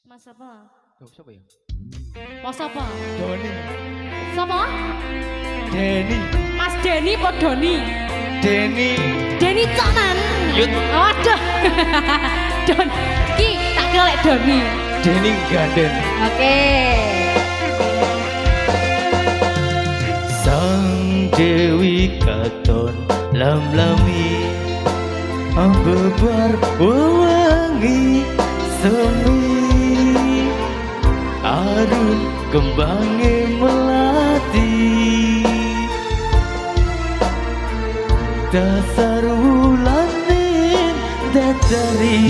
Mas apa? Duh, siapa ya? Mas apa? Doni. Siapa? Deni. Mas Deni apa Doni? Deni. Deni Canan. Yut. Waduh. Don. Ki tak kira lek Doni. Deni Ganden. Oke. Sang Dewi Katon lam-lami bebar wewangi semi arun kembange melati dasar wulanin dadari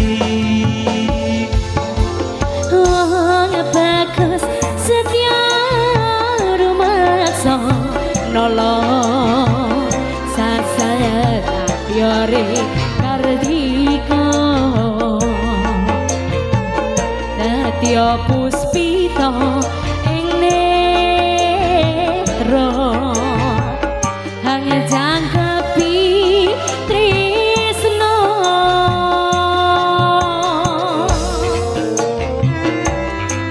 Wong bagus setia rumaksa nolong sasaya yore kardika Natya puspita ing netra hang jangkepi tresna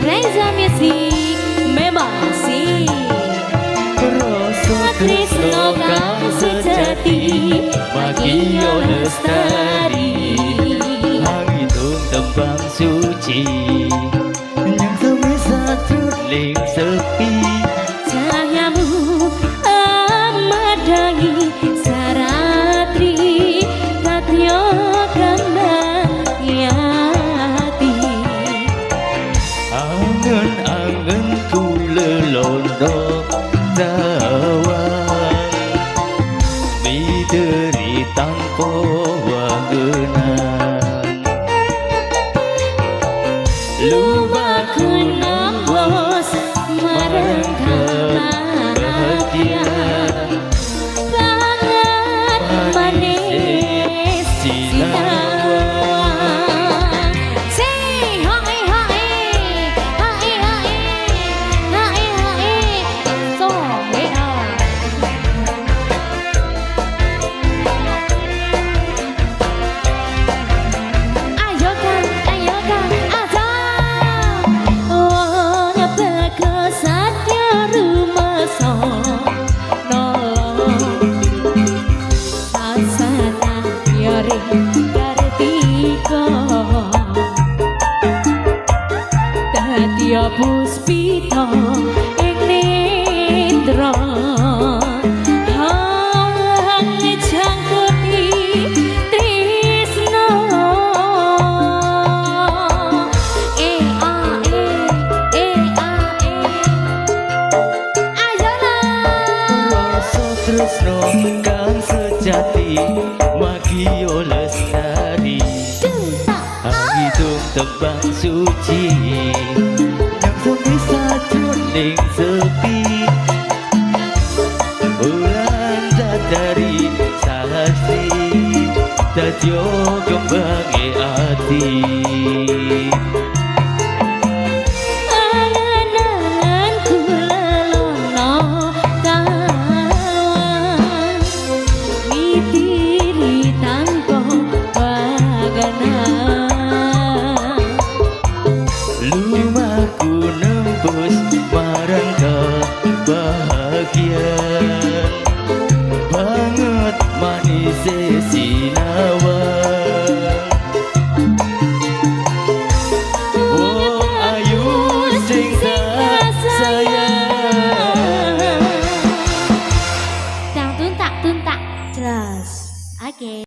Reza Music memang sih rasa tresno kang sejati Magio lestari Hangidung tembang suci Yang sebisa ling sepi Cahayamu amadai saratri Katyo kembang yati Angen-angen ku lelondo tawang Bideri tanpa wangenan Lupaku nambos marang kebahagia Banget manis sinawang Say hai hai hai hai hai hai So mea Ayo kan ada Wong bagus sadya rumasa nolong sasana yore kartika Dadya puspita ing netra hang jangkepi tresna Rasa tresno kang sejati Magio lestari Hangidung tembang suci Yang sebisa ling sepi Bulan dadari sahasi Dadyo kembange ati Angan-anganku lelono tawang Mitiri tanpa waganan Lumaku nembus marang kebahagiaan Banget manis sinawang Wong ayu sing sayang Tak tuntak jelas. Oke.